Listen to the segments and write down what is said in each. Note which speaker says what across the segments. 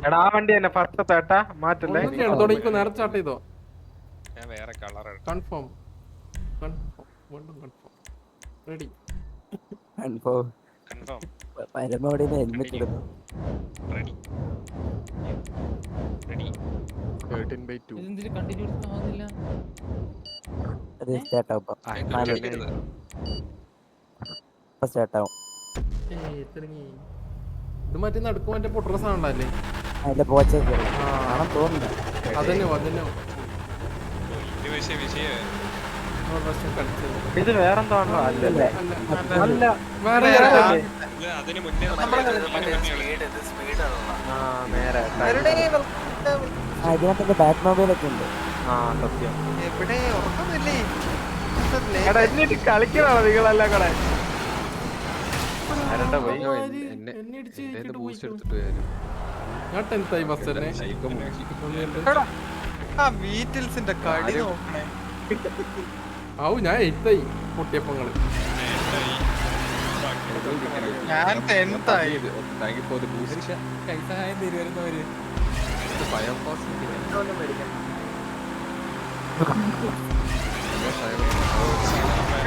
Speaker 1: എടാ ആ വണ്ടി തന്നെ ഫസ്റ്റ് തേട്ടാ മാറ്റല്ലേ.
Speaker 2: തുടങ്ങിക്കോ, നേരെ സ്റ്റാർട്ട് ചെയ്തോ.
Speaker 3: ഞാൻ വേറെ കളർ
Speaker 2: കൺഫേം വീണ്ടും കൺഫേം. Ready
Speaker 4: confirm.
Speaker 3: കൺഫേം
Speaker 4: പരമോടെ ഹെൽമെറ്റ് ഇടുന്നു.
Speaker 3: Ready ready
Speaker 2: 13/2.
Speaker 5: ഇതെന്തിന് കണ്ടിന്യൂ ആവുന്നില്ല?
Speaker 4: അത് സ്റ്റാർട്ട് ആവും.
Speaker 3: അടിക്കരുത്.
Speaker 4: സ്റ്റാർട്ട് ആവും.
Speaker 2: തുടങ്ങി. ഇത് മറ്റേ നടുക്ക് മറ്റേ പൊട്ടുള്ള സാധനം അല്ലേ?
Speaker 4: അതിന്റെ പോച്ചൊക്കെ കാണാൻ തോന്നുന്നു.
Speaker 2: അതന്നെ
Speaker 3: ഇത് വിഷയം
Speaker 1: ഇത് വേറെന്താണോ? അല്ലല്ലേ അല്ല
Speaker 2: വേറെ
Speaker 3: ഇത് അതിന് മുന്നേ
Speaker 1: ആ നേരെ
Speaker 4: ഇതിനകത്തൊക്കെ ബാക്ക് മൊബൈലൊക്കെ ഉണ്ട്.
Speaker 1: ആ സത്യം. എടാ എന്നിട്ട് കളിക്കണോ നിങ്ങളെല്ലാം കൂടെ? ആരണ്ട പോയി?
Speaker 2: ഞാൻ 10th ആയി ബസ് തന്നെ. ആവു ഞാൻ 8th ആയി പൊട്ടിയപ്പങ്ങള്.
Speaker 5: ഞാൻ 10th ആയി. കൈസഹായം തരുമായിരുന്നവര്.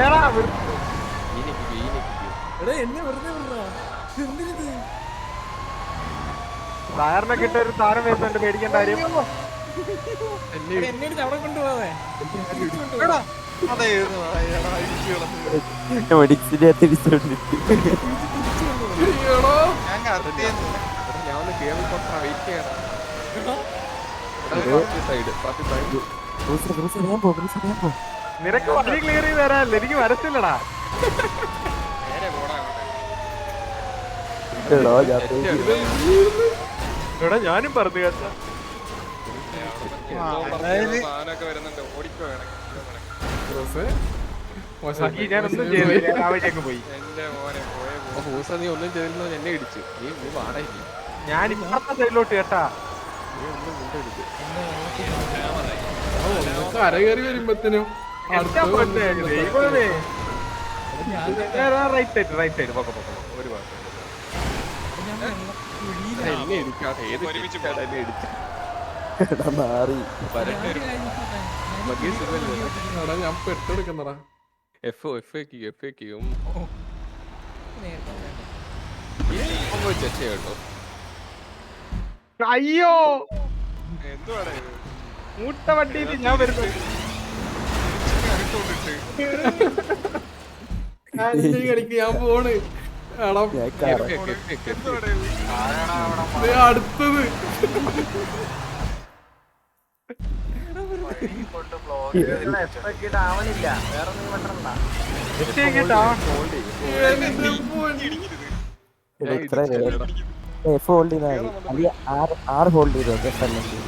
Speaker 1: എടാ
Speaker 5: എടാ എന്നെ വെറുതെ വിടറാ. എന്തിനിത്?
Speaker 1: സാറിനെ കിട്ട ഒരു സാധനം വരുന്നുണ്ട്, പേടിക്കേണ്ട കാര്യം.
Speaker 5: എന്നെ ഇടിച്ച് അവിടെ കൊണ്ടുപോവാതെ.
Speaker 4: മെഡിക്സിന്റെ തിരിച്ചോണ്ടിട്ട്
Speaker 1: നിനക്ക് വഴി ക്ലിയർ ചെയ്ത് തരാല്ലേ, എനിക്ക് വരത്തില്ലടാ. എടാ ഞാനും പറഞ്ഞു കേട്ടാ.
Speaker 3: സാധനമൊക്കെ വരുന്നുണ്ട്. ഓടിക്കോ
Speaker 1: ഞാനൊന്നും ചെയ്തില്ല, ആവശ്യം പോയി.
Speaker 3: എന്റെ മോനെ പോയ
Speaker 2: നീ ഒന്നും ചെയ്തില്ല, എന്നെ ഇടിച്ചു. നീ വാടകയ്ക്ക്
Speaker 1: ഞാൻ ഇപ്പത്തെ സൈഡിലോട്ട് കേട്ടാ.
Speaker 2: കര കയറി വരുമ്പത്തിനും
Speaker 1: റൈറ്റ് സൈഡ് പൊക്കോ ഒരു
Speaker 2: എന്നെ ഇടിക്കാതെ ഏത്
Speaker 3: ഒരുമിച്ച്
Speaker 2: എന്നെ ഇടിച്ചു.
Speaker 4: മാറി.
Speaker 2: എടാ ഞാൻ പെട്ടെടുക്കുന്നടാ.
Speaker 5: നേരത്തെ
Speaker 2: കേട്ടോ.
Speaker 1: അയ്യോ
Speaker 3: എന്തുവാടാ ഇത്?
Speaker 1: മൂട്ട വണ്ടിയിൽ ഞാൻ വരുന്നു.
Speaker 2: കളിക്ക് ഞാൻ പോണ്. എടാ
Speaker 3: എന്തുവാടാ ഇത്?
Speaker 2: ദേ അടുത്തത്.
Speaker 4: എത്ര എഫ് ഹോൾഡ് ചെയ്താൽ മതി. ആറ് ഹോൾഡ് ചെയ്തോ അല്ലെങ്കിൽ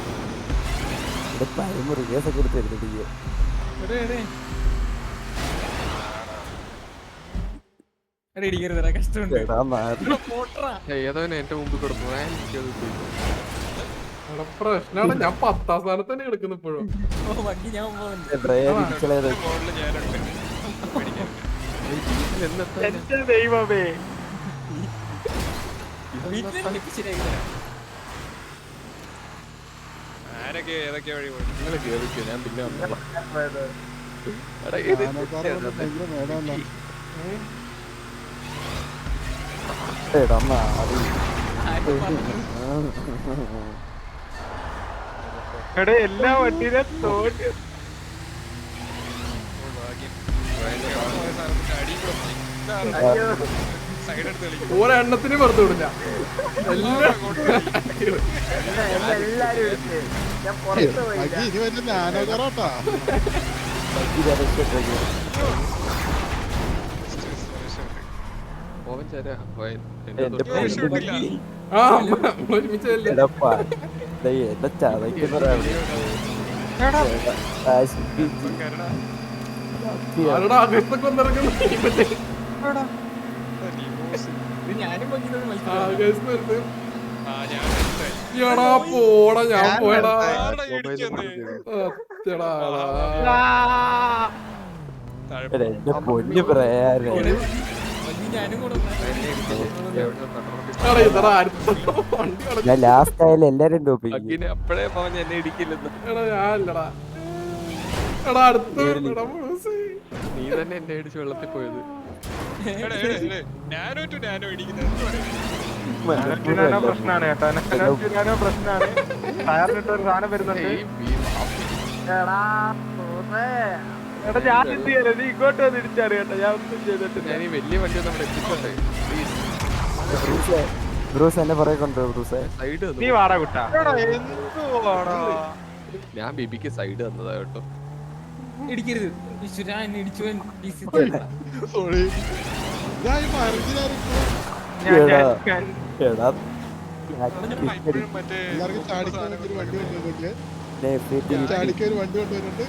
Speaker 4: ഇവിടെ പരമ റിവേഴ്സ് ഒക്കെ എടുത്ത് എടുത്തിട്ട്
Speaker 5: ഇടിക്കരുതരാ, കഷ്ടമുണ്ട്.
Speaker 2: ഏതോനെ എന്റെ മുമ്പിൽ കൊടുത്തു. പ്രശ്നമാണ്, ഞാൻ 10ാം സ്ഥാനത്ത് തന്നെ കിടക്കുന്നു ഇപ്പോഴും.
Speaker 5: വണ്ടി ഞാൻ പോകുന്നുണ്ട്.
Speaker 3: ഫോണില് ഞാനുണ്ട്.
Speaker 1: എന്റെ ദൈവമേ,
Speaker 5: ശരിയാക്കി തരാം.
Speaker 3: ആരൊക്കെ ഏതൊക്കെ വഴി പോയി?
Speaker 2: നിങ്ങൾ കേൾക്കോ, ഞാൻ പിന്നെ വന്നോളാം.
Speaker 1: എടാ എല്ലാ വണ്ടിയിലെ തോറ്റ്.
Speaker 2: ഒരെണ്ണത്തിന് പുറത്തു വിടില്ല. അകത്തൊക്കെ വന്നിറങ്ങുന്നു.
Speaker 5: ഇത് ഞാനും പങ്കിട്ടൊരു മത്സരം.
Speaker 2: എടാ പോടാ, ഞാൻ പോയടാ.
Speaker 4: എന്റെ പൊന്നു പ്രയാരം.
Speaker 5: ഞാനും കൂടെ
Speaker 2: എടാ, ഇതെടാ, അടുത്ത വണ്ടി കിടക്കുന്നു.
Speaker 4: ഞാൻ ലാസ്റ്റ് ആയാലും എല്ലാരും ടോപ്പിക്ക്
Speaker 3: അഗ്ഗിനെ അപ്പഴേ പറഞ്ഞ എന്നെ ഇടിക്കില്ലെന്ന്.
Speaker 2: എടാ, ഞാനല്ലടാ. എടാ, അടുത്ത എടാ, ബ്രൂസ്.
Speaker 3: നീ തന്നെ എന്നെ അടിച്ച് വെള്ളത്തിൽ പോയത്. നാനോ ടു നാനോ ഇടിക്കുന്നത്
Speaker 1: നാനോ പ്രശ്നമാണ് കേട്ടോ, നാനോ പ്രശ്നമാണ്. ടയറിനിട്ട് ഒരു സാധനം വരുന്നുണ്ട്. എടാ ഞാൻ എന്ത് ചെയ്യാനാ, നീ ഇങ്ങോട്ട് വന്ന് ഇടിച്ചാറ് കേട്ടോ, ഞാൻ ഒന്നും ചെയ്തിട്ടില്ല.
Speaker 3: ഞാൻ ഈ വലിയ വണ്ടി നമ്മൾ എത്തിച്ചോട്ടെ പ്ലീസ്.
Speaker 4: ബ്രൂസ് എന്നെ പുറകെ കൊണ്ടുപോ ബ്രൂസേ.
Speaker 3: സൈഡ്
Speaker 1: നീ വാടാ കുട്ടാ.
Speaker 3: ഞാൻ ബിബിക്ക് സൈഡ് തന്നതാ കേട്ടോ.
Speaker 5: ഇടിക്കരുത്. ഈശ്വരാ, എന്നെ ഇടിച്ചു പോയി. ഈസി.
Speaker 4: എടാ
Speaker 3: മറ്റേ
Speaker 6: ചാടിക്കൊരു വണ്ടി കൊണ്ടുവരുന്നുണ്ട്.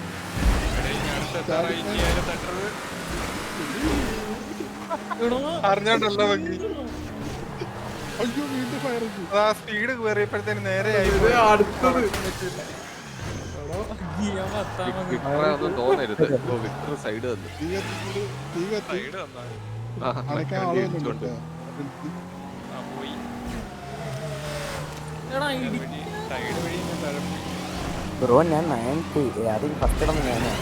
Speaker 1: അറിഞ്ഞോണ്ടല്ലോ ഭംഗി.
Speaker 6: അയ്യോ വീണ്ടും ഫയർ
Speaker 1: ആ സ്പീഡ് കയറിയപ്പോഴത്തേന് നേരെയായി.
Speaker 2: ഇത് അടുത്തത്.
Speaker 3: ഒന്നും തോന്നരുത്. വിക്ടർ സൈഡ് തന്നു.
Speaker 6: തീ കത്തി
Speaker 3: സൈഡ് തന്നാ
Speaker 6: അണക്കാൻ ആള് വന്നിട്ടുണ്ട്.
Speaker 3: പോയി.
Speaker 5: എടാ,
Speaker 3: സൈഡ് വഴി ഞാൻ തഴപ്പി.
Speaker 4: ബ്രോ ഞാൻ 90 അതിൽ ഫസ്റ്റ് ഇടം ഞാനാ.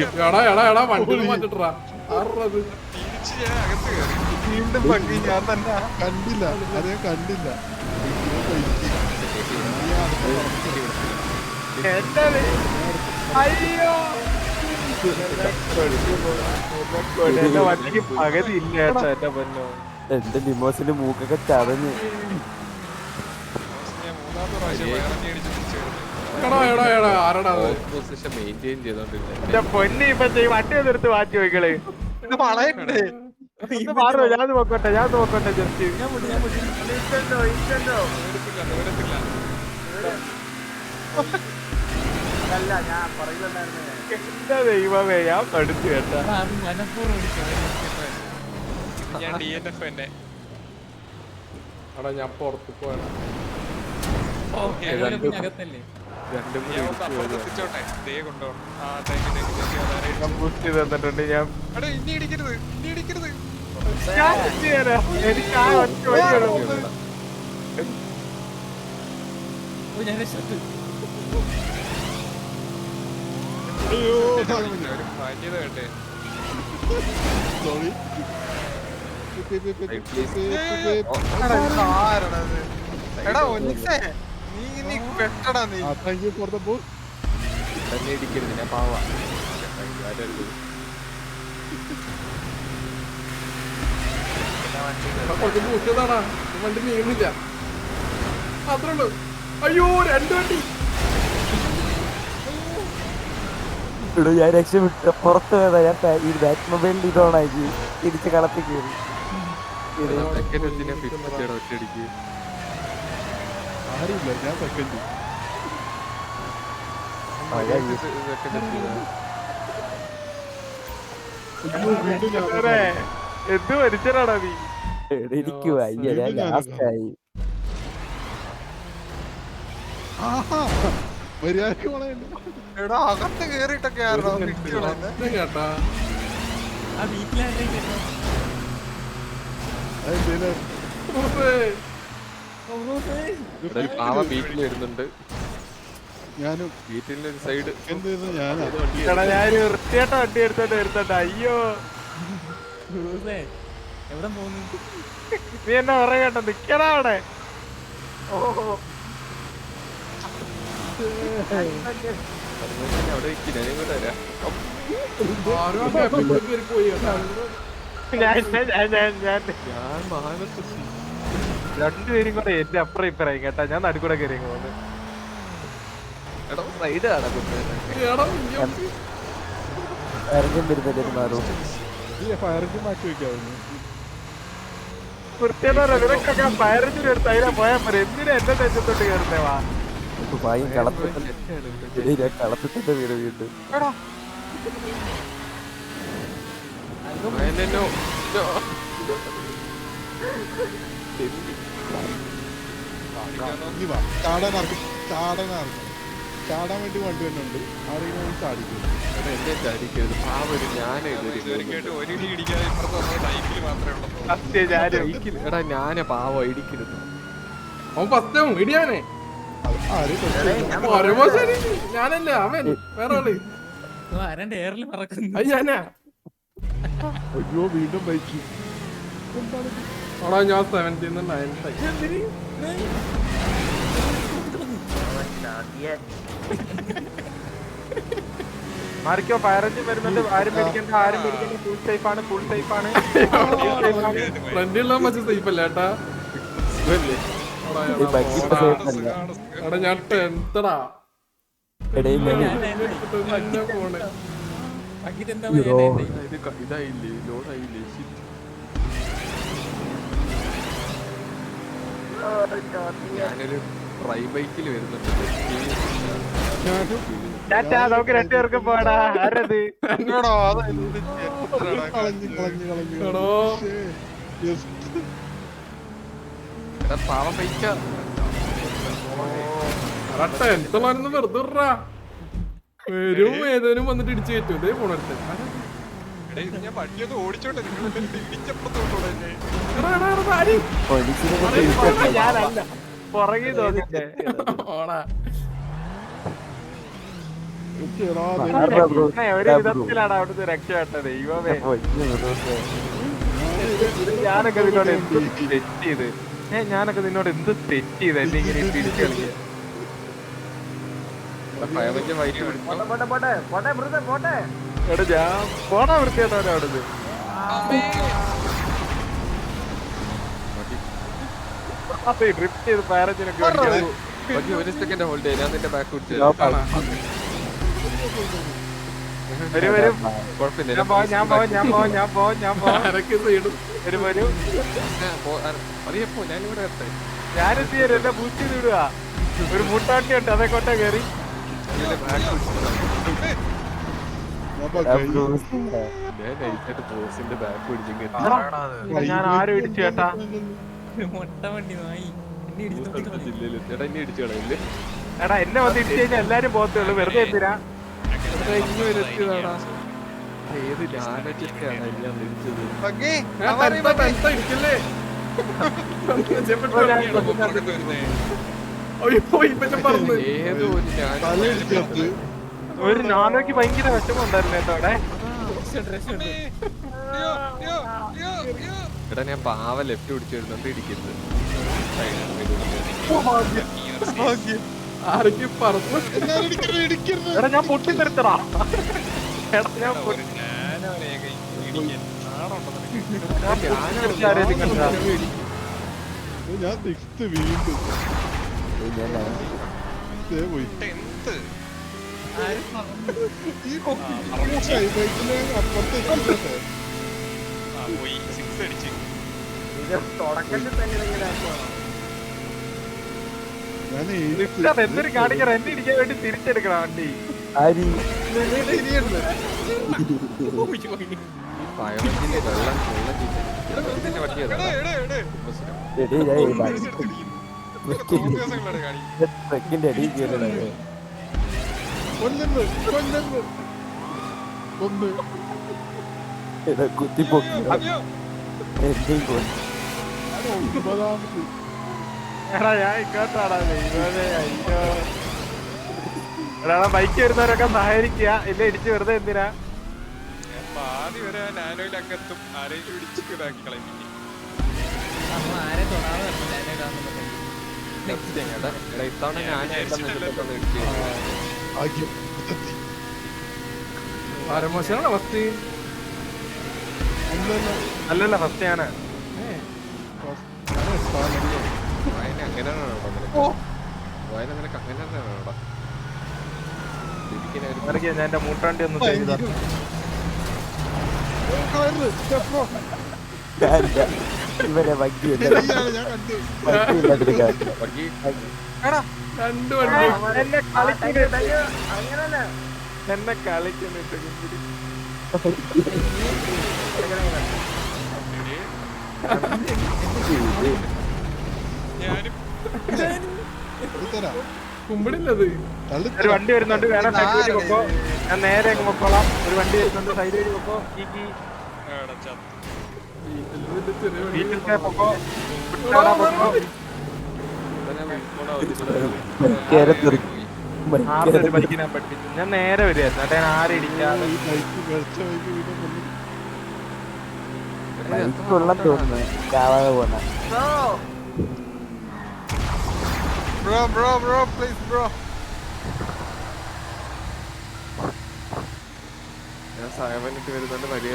Speaker 2: എടാ, എടാ, എടാ, വണ്ടി മാറ്റിട്ടാ. ആറത്
Speaker 3: തിരിച്ച് ഞാൻ അകത്ത് കയറി.
Speaker 1: വീണ്ടും ഭംഗി ഞാൻ തന്നെ.
Speaker 6: കണ്ടില്ല അതേ കണ്ടില്ല.
Speaker 1: എന്താണ്? അയ്യോ എന്റെ വണ്ടിക്ക് പകുതി ഇല്ല കേട്ടോ എന്റെ പൊന്നോ.
Speaker 4: എന്റെ ലിമോസിന്റെ മൂക്കൊക്കെ ചതഞ്ഞ്.
Speaker 3: ഞാൻ മൂന്നാമത്തെ പ്രാവശ്യം വയറിഞ്ഞ് അടിച്ച് തിരിച്ച് കയറി.
Speaker 2: എടാ, എടാ, എടാ, ആരടാ അത്?
Speaker 3: പൊസിഷൻ മെയിൻറ്റെയിൻ ചെയ്തോണ്ടിരുന്നത്.
Speaker 1: എന്റെ പൊന്നി ഇപ്പൊ വണ്ടി ഒന്നെടുത്ത് മാറ്റി വയ്ക്കള്. ഇത് വളയണ്ടേ? ഒന്ന് മാറോ, ഞാൻ നോക്കട്ടെ ജസ്റ്റ്. ഇൻസ്റ്റന്റോ
Speaker 3: വരത്തില്ല.
Speaker 1: അല്ല ഞാൻ പറയുന്നുണ്ടായിരുന്നു. എന്താ ദൈവമേ, ഞാൻ പഠിച്ചു കേട്ടാ.
Speaker 5: മനപ്പൂർവ്വം ഇടിച്ചത്.
Speaker 3: ഞാൻ DNF തന്നെ.
Speaker 2: എടാ, ഞാൻ പുറത്ത് പോയാണ്.
Speaker 5: അതുപോലെ പിന്നെ അകത്തല്ലേ.
Speaker 3: രണ്ടും കൂടി ഇടിച്ച് പോയത്. എത്തിച്ചോട്ടെ. ദേ കൊണ്ടുപോകണം. ആ ടൈമിലേക്ക്
Speaker 1: ഞാൻ ബൂസ്റ്റ് ചെയ്ത് തന്നിട്ടുണ്ട്. ഞാൻ
Speaker 3: ഇനി ഇടിക്കരുത്, ഇനി ഇടിക്കരുത്.
Speaker 1: ഞാൻ എന്ത് ചെയ്യാനാ? എനിക്ക് ആ ഒറ്റ വഴിയുള്ളൂ.
Speaker 5: ഓ, ഞാൻ രക്ഷപ്പെട്ടു.
Speaker 6: അയ്യോ
Speaker 3: ഒരു മാന്യത വേണ്ടേ?
Speaker 6: സോറി.
Speaker 1: എടാ ഒന്നിച്ചേ, നീ പെട്ടടാ നീ.
Speaker 6: Thank you for the book.
Speaker 3: തന്നെ ഇടിക്കരുത്, ഞാൻ പാവാ.
Speaker 2: എടാ, കുറച്ച് ബൂസ്റ്റ് ചെയ്താടാ. ഈ വണ്ടി നീങ്ങുന്നില്ല. അത്രേ ഉള്ളൂ. അയ്യോ, രണ്ട് വണ്ടി.
Speaker 4: ഇവിടെ ഞാൻ രക്ഷപ്പെട്ടു പുറത്ത് പോയതാ. ഞാൻ ഈ ബാറ്റ് മൊബൈലിൽ ഇതോണാക്കി തിരിച്ച് കളത്തിൽ കയറി.
Speaker 3: ഒറ്റയടിക്ക്
Speaker 6: ആരുമില്ല ഞാൻ സെക്കൻഡ്.
Speaker 1: എന്ത് മരിച്ചടാ നീ?
Speaker 4: എനിക്ക് വയ്യ, ഞാൻ ലാസ്റ്റായി.
Speaker 6: ആഹാ മര്യാദക്ക് പോണേണ്ട.
Speaker 1: എടാ അകത്ത് കേറിയിട്ടൊക്കെ ആരോ പിടിച്ചുകളയുന്നെ?
Speaker 2: ഇത് കേട്ടാ.
Speaker 5: ആ വീട്ടിലായിരുന്നു.
Speaker 6: അതെന്തേലും
Speaker 2: ബ്രൂസേ.
Speaker 3: ഒരു പാവം വീട്ടിൽ വരുന്നുണ്ട്.
Speaker 6: ഞാനും
Speaker 3: വീട്ടിൽ ഒരു സൈഡ്
Speaker 6: എന്തെയ്തു ഞാനാ.
Speaker 1: എടാ ഞാനൊരു വൃത്തിയായിട്ട വണ്ടി എടുത്തോണ്ട് വരുത്തോണ്ട്. അയ്യോ
Speaker 5: ബ്രൂസേ, എവിടെ പോകുന്നു?
Speaker 1: നീ എന്നെ പറയണ്ട, നിക്കടാ അവിടെ. ഓഹോ
Speaker 3: അവിടെ ഞാനും കൂടെ വരാം.
Speaker 2: ആരും ആ gap ൽ കൂടെ കേറി പോയി കേട്ടാ.
Speaker 3: ഞാൻ മാനത്ത്
Speaker 1: രണ്ടുപേരും കൂടെ എന്റെ അപ്പുറം ഇപ്പറായി കേട്ടാ. ഞാൻ നടുക്കൂടെ കയറി പോകുന്നത്.
Speaker 3: എടാ സൈഡ് നടക്കുന്നത്.
Speaker 2: എടാ, ഇയ്യോ.
Speaker 4: ഇറങ്ങി വരുന്നില്ല മാറും.
Speaker 6: ഈ ഫയറിംഗ് മാറ്റി വെക്കാവുന്നു.
Speaker 1: വൃത്തിയായിട്ടാ ഇവരൊക്കെ പയറിഞ്ഞൊരു എടുത്ത് അതിനെ പോയാ പോരെ. എന്തിനാ എന്റെ നെഞ്ചത്തോട്ട് കയറുന്നേ? വാ
Speaker 4: ഭായി കളത്തിട്ട് കളത്തിട്ട് വീട് വീണ്ടും.
Speaker 1: എടാ
Speaker 6: ഇനി വാ ചാടാൻ ഇറങ്ങി ചാടാൻ ഇറങ്ങി. ചാടാൻ വേണ്ടി വണ്ടി തന്നെ ഉണ്ട് ആരെങ്കിലും ചാടിക്കും.
Speaker 2: എന്നെ ചാടിക്കരുത് പാവൊരു ഞാനേ
Speaker 3: ഇതുവരെയായിട്ട് ഒരു ഇടി ഇടിക്കാതെ ഇപ്പുറത്ത് വന്നത് ടൈപ്പിൽ മാത്രമേ ഉള്ളൂ.
Speaker 2: എടാ ഞാനേ പാവോ ഇടിക്കരുത്. അവൻ ഫസ്റ്റാവും ഇടിയാനെ. ഞാനല്ല അവൻ വേറെ ആള്.
Speaker 5: ആരാണ്ട് എയറിൽ പറക്കുന്നു.
Speaker 2: അത് ഞാനാ.
Speaker 6: അയ്യോ വീണ്ടും ബൈക്ക്.
Speaker 2: അവിടെ ഞാൻ 17 9
Speaker 1: മാറിക്കോ, ഫയർ എഞ്ചിൻ വരുന്നുണ്ട്. ആരും പേടിക്കണ്ട, ആരും പേടിക്കണ്ട. ഫുൾ സേഫ് ആണ്, ഫുൾ സേഫ് ആണ്.
Speaker 2: ഫ്രണ്ടിലുള്ള മറ്റേ സേഫ് അല്ല ഏട്ടാ.
Speaker 4: ഈ ബഗ്ഗിന്റെ സേഫ് അല്ല.
Speaker 2: എടാ ഞാൻ ടെൻത്തടാ.
Speaker 4: ഇടയിൽ
Speaker 2: പോണേ
Speaker 5: പകിതെന്താ
Speaker 2: ഇതായില്ലേ ലോഡായില്ലേ. ഞാനൊരു ട്രൈ ബൈക്കിൽ വരുന്നുണ്ട്.
Speaker 1: ടാറ്റാ, നമുക്ക് രണ്ടുപേർക്കും പോടാ. ആരത്?
Speaker 2: എടോ എടാ പാവം ബൈക്കാ. ടെൻത്തുള്ളവരൊന്നും വെറുതെ വിടറാ. വരും ഏതേനും വന്നിട്ട് ഇടിച്ചു കയറ്റും. ഇതേ പോണടുത്ത്
Speaker 3: ഞാൻ വണ്ടിയൊന്ന് ഓടിച്ചോട്ടെ, നിങ്ങൾ ഇടിച്ചപ്പുറത്തോട്ടെ.
Speaker 1: ഞാനല്ല, പുറകെ തോന്നിട്ടേ.
Speaker 2: ഓടാ
Speaker 1: ഒരു വിധത്തിലാണ് അവിടുന്ന് രക്ഷപ്പെട്ടത്. ദൈവമേ, ഞാനൊക്കെ നിന്നോട് എന്ത് തെറ്റ് ചെയ്ത് ഞാനൊക്കെ നിന്നോട് എന്ത് തെറ്റ് ചെയ്ത് എന്നെ ഇങ്ങനെ തിരിച്ചു കളിക്കുക. എടാ ഞാൻ പോടാ വൃത്തിയായിട്ടോ അവിടുന്ന്. ഡ്രിഫ്റ്റ് ചെയ്ത് പാരച്ചിനൊക്കെ
Speaker 2: ഒരു സെക്കൻഡ് ഹോൾഡ് ചെയ്യാം. ഞാൻ നിന്റെ ബാക്ക് കുടിച്ചു
Speaker 1: വരും വരും.
Speaker 2: കുഴപ്പമില്ല.
Speaker 1: ഞാൻ വരും വരും.
Speaker 2: അറിയപ്പോ ഞാനിവിടെ എത്തേ.
Speaker 1: ഞാനെത്തി തരും, എന്നെ ബൂസ്റ്റ് ചെയ്ത് വിടുക. ഒരു മുട്ടാട്ടി ഉണ്ട്, അതേ കൊണ്ട കയറി.
Speaker 2: ബോസിന്റെ ബാക്ക് പിടിച്ചു.
Speaker 1: ഞാൻ ആരും ഇടിച്ചു കേട്ടാ.
Speaker 5: മൊട്ട വണ്ടി നായി എന്നെ ഇടിച്ചു.
Speaker 2: ജില്ലയിൽ എടാ എന്നെ ഇടിച്ചു കളയില്ലേ.
Speaker 1: എടാ എന്നെ വന്ന് ഇടിച്ചു കഴിഞ്ഞാൽ എല്ലാരും പോകത്തുള്ളൂ. വെറുതെ എന്തിനാ?
Speaker 2: ഏത് ഞാനൊക്കെയാണ് ഞാൻ ഇടിച്ചത്. ഏതോ ഒരു ഞാൻ
Speaker 1: ഒരു നാനോക്ക് ഭയങ്കര വിഷമം ഉണ്ടായിരുന്നു കേട്ടോ അവിടെ.
Speaker 2: എടാ ഞാൻ പാവ ലെഫ്റ്റ് പിടിച്ചു വരുന്നുണ്ട് ഇടിക്കരുത്. ആരെങ്കിലും പറഞ്ഞു
Speaker 1: എടാ ഞാൻ പൊട്ടി തെരുത്തടാ. എടാ ഞാൻ
Speaker 6: ഞാൻ സിക്സ്ത് വീണ്ടും പോയി. ഈ ബൈക്കില് അപ്പുറത്ത്
Speaker 3: പോയി 6 അടിച്ച്.
Speaker 6: ഞാൻ
Speaker 1: എന്തൊരു കാണിക്കണം. എന്നെ ഇടിക്കാൻ വേണ്ടി തിരിച്ചെടുക്കണം വണ്ടി.
Speaker 4: ആരി
Speaker 2: പഴവഞ്ചിന്റെ വെള്ളം വെള്ളം പറ്റിയതാ.
Speaker 4: ട്രക്കിന്റെ അടിയിൽ കയറണത്. കുത്തിപ്പൊക്കി എന്റെയും കൊണ്ടു.
Speaker 1: എടാ ഞാൻ ഇങ്ങോട്ടാടാ. ദൈവമേ, അയ്യോ. എടാ ബൈക്ക് വരുന്നവരൊക്കെ സഹകരിക്കുക. ഇല്ല ഇടിച്ച് വെറുതെ എന്തിനാ?
Speaker 3: ഞാൻ പാതി വരെ നാനോയിൽ അകത്തും ആരെയും ഇടിച്ച് ഇതാക്കി കളയും.
Speaker 5: ആരെ തൊടാതെ ഞാനിടാന്ന്
Speaker 2: ഇത്തവണ ഞാൻ പരമോശാണ് അവസ്ഥ.
Speaker 1: അല്ലല്ല ഫസ്റ്റ് ഞാനാ.
Speaker 2: വായന അങ്ങനെയാണോ വായന നിനക്ക് അങ്ങനെയാണോടാ.
Speaker 1: ഞാൻ എന്റെ മൂട്ടാണ്ടി ഒന്ന് ചെയ്ത
Speaker 4: ഇവരെ വഗ്ഗിയല്ല
Speaker 2: രണ്ടു വണ്ടി
Speaker 1: എന്നെ കളിക്കുന്നിട്ട്
Speaker 3: ഞാനും
Speaker 2: കുമ്പിടില്ലത്.
Speaker 1: ഒരു വണ്ടി വരുന്നുണ്ട്, വേണം സൈഡ് വഴി വെക്കോ. ഞാൻ നേരെ അങ്ങ് പൊക്കോളാം. ഒരു വണ്ടി വരുന്നുണ്ട്, സൈഡ് വഴി വെക്കോ. കീക്കി വീട്ടിലത്തെ പൊക്കോ. വിട്ടാടാ പൊക്കോ. ആരുടെ ബൈക്ക് ഞാൻ പഠിപ്പിച്ചു. ഞാൻ നേരെ വരുമായിരുന്നു അതെ, ഞാൻ ആരെ ഇടിക്കാതെ.
Speaker 4: കൊള്ളാൻ തോന്നുന്നു ചാവാതെ പോന്ന.
Speaker 3: Bro, please, bro. ഞാൻ സൈവനിട്ട് വരുന്നുണ്ട്, വലിയ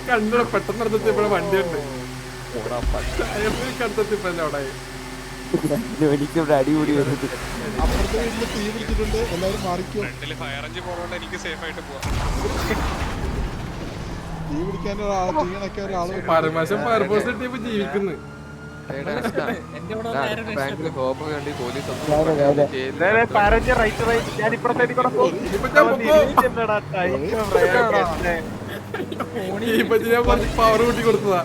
Speaker 2: കണ്ടു പെട്ടെന്ന് അടുത്തെത്തിയപ്പോഴെ വണ്ടിയുണ്ട്. അടുത്തെത്തിയപ്പോഴല്ലേ അവിടെ
Speaker 4: എനിക്കിവിടെ അടിപൊളി വരുന്നത്.
Speaker 6: അപ്പുറത്തെ വീട്ടില് തീ പിടിച്ചിട്ടുണ്ട്, എല്ലാവരും മാറിക്കോ.
Speaker 3: ഫയർ എഞ്ചിൻ പോകണോണ്ട് എനിക്ക് സേഫ് ആയിട്ട് പോവാം.
Speaker 6: തീ പിടിക്കാൻ ഒരാള്, തീ അണയ്ക്കാൻ ഒരാള്.
Speaker 2: പരമാശം ഫയർഫോഴ്സ് കിട്ടിയപ്പോ ജീവിക്കുന്നു.
Speaker 1: ഞാൻ ഇപ്പുറത്തേക്ക് കൂടെ പോകും.
Speaker 2: ഇപ്പൊ ഞാൻ കുറച്ച് പവർ കൂട്ടി കൊടുത്തതാ.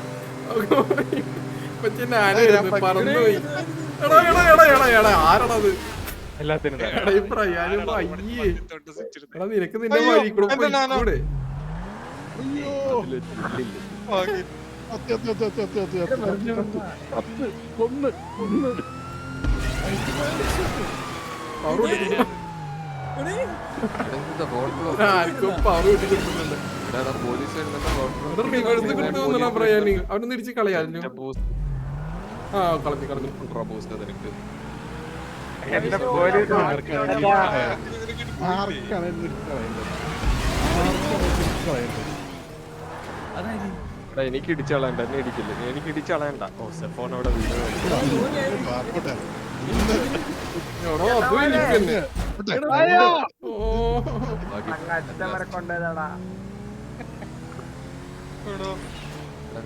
Speaker 2: ഇപ്പൊ ഞാനായിരുന്നു പറന്നുപോയി. ആരാണത്?
Speaker 1: എല്ലാത്തിനും
Speaker 2: എടാ ഈ പ്രയാനും അയ്യേ. എടാ നിനക്ക് നിന്റെ വഴി കൂടെ പോയിക്കൂടെ?
Speaker 6: അയ്യോ കൊന്ന്
Speaker 2: പവർ കൂട്ടി ആർക്കും പവർ കൂട്ടി കൊടുക്കുന്നുണ്ട്. റിവേഴ്സ് കിട്ടുമെന്നാ പറയാന്. അവനൊന്ന് ഇടിച്ച് കളയാലും. ആ കളഞ്ഞു
Speaker 1: എന്റെ പോലീസ്
Speaker 6: ആർക്കാണ്
Speaker 3: എനിക്ക് ഇടിച്ചളയണ്ട, എന്നെ ഇടിക്കില്ല. എനിക്ക് ഇടിച്ചളയണ്ട. ഓ സെഫോൺ അവിടെ വീട്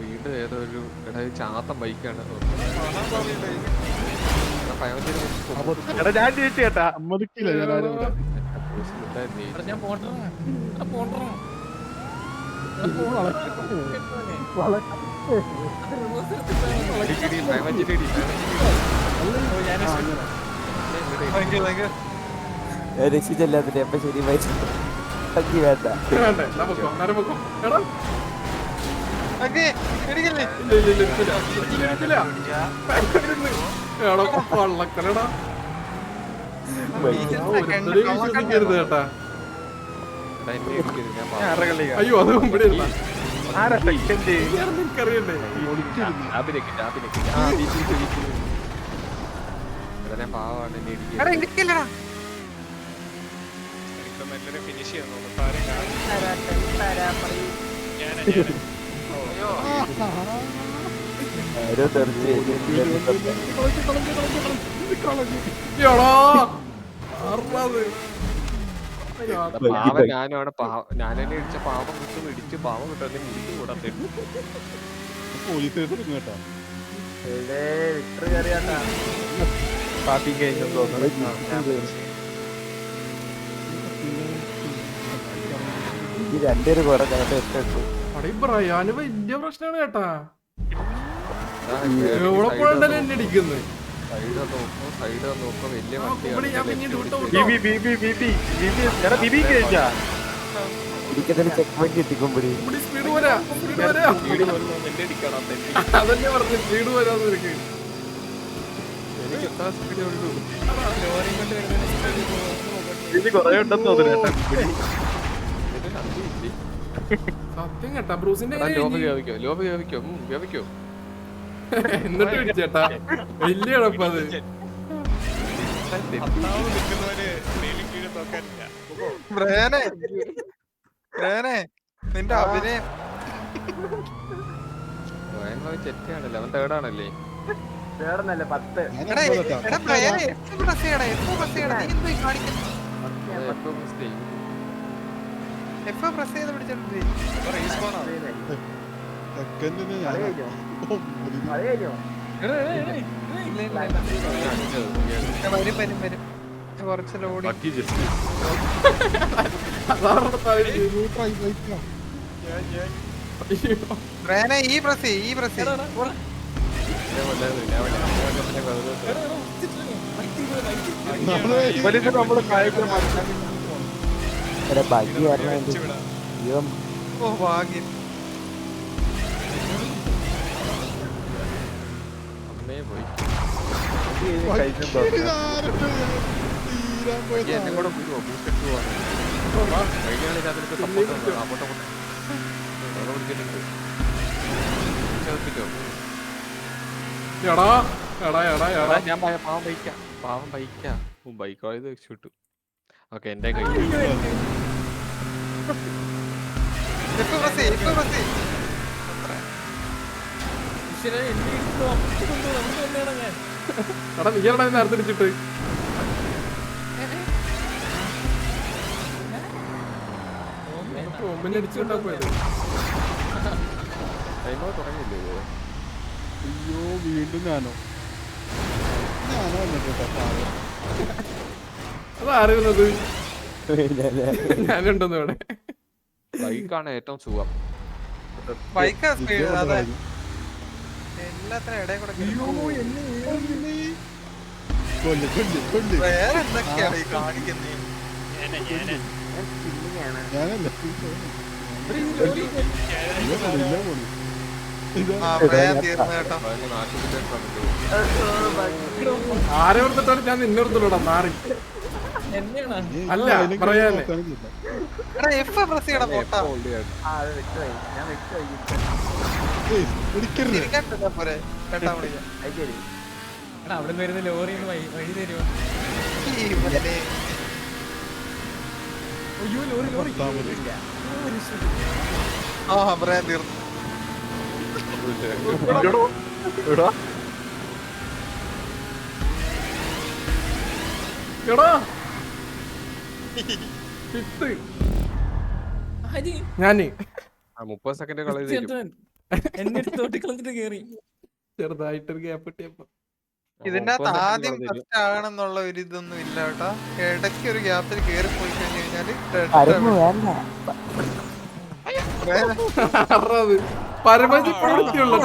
Speaker 3: വീട് ഏതോ ഒരു ചാത്തം ബൈക്കാണ്.
Speaker 1: ഞാൻ ജയിച്ചു കേട്ടാ.
Speaker 6: സമ്മതിക്കില്ല ഞാൻ ആരും ഇവിടെ.
Speaker 5: ഞാൻ പോട്ടോ പോട്ടോ
Speaker 4: രക്ഷിച്ചല്ലാത്തില്ല. അപ്പൊ ശരി വേണ്ട.
Speaker 2: കൊള്ളക്കലടാ വിശ്വസിക്കരുത് കേട്ടാ. അയ്യോ അത് ഇവിടെ
Speaker 1: ആരാ സെക്കൻഡ്?
Speaker 2: എനിക്കറിയണ്ടേ.
Speaker 3: പാവാണ് എന്നെ ഫിനിഷ് ചെയ്യാൻ
Speaker 4: ആരോ തെറിച്ച്
Speaker 3: പാവം ഞാനാണ്. ഞാനെന്നെ ഇടിച്ച പാവം കിട്ടും, ഇടിച്ച് പാവം കിട്ടും, എന്നെ ഇടിക്കും കൂടാ തരും.
Speaker 6: പോലീസ് എടുക്കും കേട്ടോ.
Speaker 1: പാർട്ടി കഴിഞ്ഞു തോന്നുന്നു.
Speaker 4: ഈ രണ്ടുപേര് കുറെ നേരത്തെ എത്തുള്ളൂ.
Speaker 2: പറയാന് വലിയ പ്രശ്നമാണ് കേട്ടാ. എവിടെ പോയണ്ടല്ലോ എന്നെ അടിക്കുന്നത്.
Speaker 3: സൈഡ് നോക്കും വലിയ
Speaker 4: ചെക്ക് പോയിന്റ് കിട്ടിക്കുമ്പോഴേ
Speaker 2: സ്പീഡ് പോരാ. അതന്നെ പറഞ്ഞു സ്പീഡ് പോരാന്ന് എനിക്ക്.
Speaker 3: എനിക്ക് എത്ര സ്പീഡേ ഉള്ളൂ.
Speaker 1: കൊറേ ഉണ്ടെന്ന് തോന്നുന്നു.
Speaker 2: സത്യം കേട്ടാ ബ്രൂസിന്റെ
Speaker 3: ലോപിക്കോ
Speaker 2: എന്നിട്ട് ഇടിച്ചേട്ടാ വലിയ കുഴപ്പത്.
Speaker 3: നിന്റെ അഭിനയം ചെറ്റാണല്ലേ, അവൻ തേർഡാണല്ലേ.
Speaker 6: സെക്കൻഡിന് ഞാൻ
Speaker 3: കുറച്ച് ലോഡി
Speaker 1: ബ്രേനെ ഈ പ്രസ് ഈ പ്രസ് നമ്മള് കായിക
Speaker 4: ബാക്കി കാരണം അയ്യോ
Speaker 1: ഓ ഭാഗ്യം
Speaker 3: അമ്മേ പോയി
Speaker 6: തീരാൻ പോയതാ.
Speaker 3: എന്നെ കൂടെ പോവാ ബൂസ്റ്റ് പോവാ വൈകിയാണെങ്കിൽ അതിനൊക്കെ സപ്പോർട്ട് അങ്ങോട്ടും പിടിച്ചിട്ടുണ്ട് ചേർത്തിട്ടോ
Speaker 2: എടാ എടാ എടാ എടാ
Speaker 3: ഞാൻ പാവം ബൈക്കാ ബൈക്ക് ആയത് രക്ഷപ്പെട്ടു ഓക്കെ എന്റെ കൈ
Speaker 1: ഇപ്പൊ പ്രസ് ഇപ്പൊ പ്രസ്
Speaker 5: ഈശ്വരാ, എന്നെ ഇടിച്ചു. അപ്പുറത്ത് കൊണ്ടുപോ, നമുക്ക് വന്നേടാ ഞാൻ.
Speaker 2: എടാ നീ എടാ നേരത്തെ ഇടിച്ചിട്ട് ഒമ്പനെ അടിച്ചിട്ടാ പോയത്.
Speaker 3: ടൈമോ തുടങ്ങിയില്ലേ ഇത്?
Speaker 6: അയ്യോ വീണ്ടും ഞാനോ വന്നിട്ട് കേട്ടോ പാവം.
Speaker 2: അതാരുന്നത് ഞാനുണ്ടെന്ന് ഇവിടെ.
Speaker 3: ബൈക്കാണ് ഏറ്റവും സുഖം
Speaker 1: ബൈക്കാ സ്പീഡ്
Speaker 6: ഇതേ
Speaker 1: അതെ
Speaker 6: കൊണ്ടായിരുന്നു.
Speaker 1: എല്ലാത്തിനും ഇടയിൽ കൂടെ
Speaker 6: കൊല്ല് കൊല്ല് കൊല്ല്
Speaker 1: വേറെ എന്തൊക്കെയാണ് ഈ കാണിക്കുന്നത്
Speaker 6: ഞാനല്ല ഇല്ല പോണു ഇതാ
Speaker 1: ആ പ്രേം തീർന്നു കേട്ടോ
Speaker 3: അതിന് നാട്ടിൽ
Speaker 2: ആരെ ഓർത്തിട്ടാണ് ഞാൻ നിന്നെ ഓർത്തിട്ടാ മാറി.
Speaker 5: എന്നെയാണോ?
Speaker 2: അല്ല,
Speaker 6: എനിക്ക്
Speaker 2: പറയാനേ.
Speaker 6: നോക്കാനില്ല.
Speaker 1: എടാ എഫ് പ്രസ് ചെയ്യണം പൊട്ടാ
Speaker 6: ഏയ്, പിടിക്കരുത്.
Speaker 1: തിരിക്കാൻ പറ്റാ പോരെ രണ്ടാം വിളിക്കാം
Speaker 5: എടാ, അവിടെ വരുന്ന ലോറിന്ന് വഴി തരുമോ?
Speaker 1: ഈ മുതലേ
Speaker 5: അയ്യോ, ലോറി ലോറി
Speaker 6: പത്താമത്.
Speaker 1: ആ പ്രേം തീർന്നു
Speaker 2: എടാ ഫിഫ്ത്ത്
Speaker 5: ആര്?
Speaker 2: ഞാന്
Speaker 3: 30 സെക്കൻഡ് കളി തരും
Speaker 5: ചേട്ടൻ എന്നെ എടുത്ത് തോട്ടിക്കളഞ്ഞിട്ട് കേറി.
Speaker 2: ചെറുതായിട്ടൊരു ഗ്യാപ്പ് കിട്ടിയപ്പോ
Speaker 1: ഇതിന്റെ അകത്ത് ആദ്യം ഫസ്റ്റ് ആകണമെന്നുള്ള ഒരു ഇതൊന്നും ഇല്ല കേട്ടോ ഇടയ്ക്ക് ഒരു ഗ്യാപ്പിൽ കേറി പോയി കഴിഞ്ഞു കഴിഞ്ഞാല്
Speaker 4: അരങ്ങ് വേണ്ട
Speaker 2: പരമജിപ്പുള്ള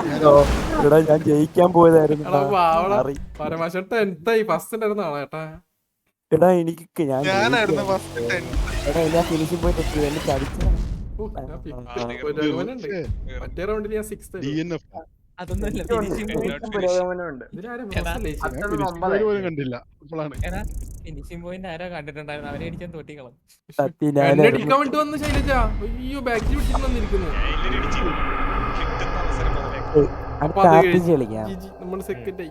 Speaker 4: എടാ ഞാൻ ജയിക്കാൻ പോയതായിരുന്നു മാറി.
Speaker 2: പരമാശ 10th ആയി ഫസ്റ്റ് ഉണ്ടായിരുന്നാണ് ചേട്ടാ.
Speaker 4: എടാ എനിക്ക് ഞാൻ
Speaker 1: ഞാനായിരുന്നു
Speaker 4: ജയിക്കാൻ-
Speaker 1: ഫസ്റ്റ്
Speaker 4: എടാ ഞാൻ ഫിനിഷിംഗ് പോയിട്ട് എത്തി എനിക്ക് അടിച്ചു
Speaker 2: മറ്റേ റൗണ്ടിൽ ഞാൻ 6th
Speaker 6: DNF.
Speaker 5: അതൊന്നുമല്ല, ഫിനിഷിംഗ്
Speaker 6: പോലും കണ്ടില്ല ഇപ്പോഴാണ്
Speaker 5: ഫിനിഷിംഗ് പോയിന്റ് ആരോ കണ്ടിട്ടുണ്ടായിരുന്നു, അവരെ അടിച്ചാൻ തോട്ടിക്കളം.
Speaker 2: എന്നെ അടിക്കാൻ വേണ്ടി വന്ന് ശൈലജ അയ്യോ ബാക്കിൽ പിടിച്ചിട്ട് വന്നിരിക്കുന്നു.
Speaker 4: അടുത്ത ആർട്ടിജി കളിക്കാം
Speaker 2: നമ്മൾ സെക്കൻഡ് ആയി.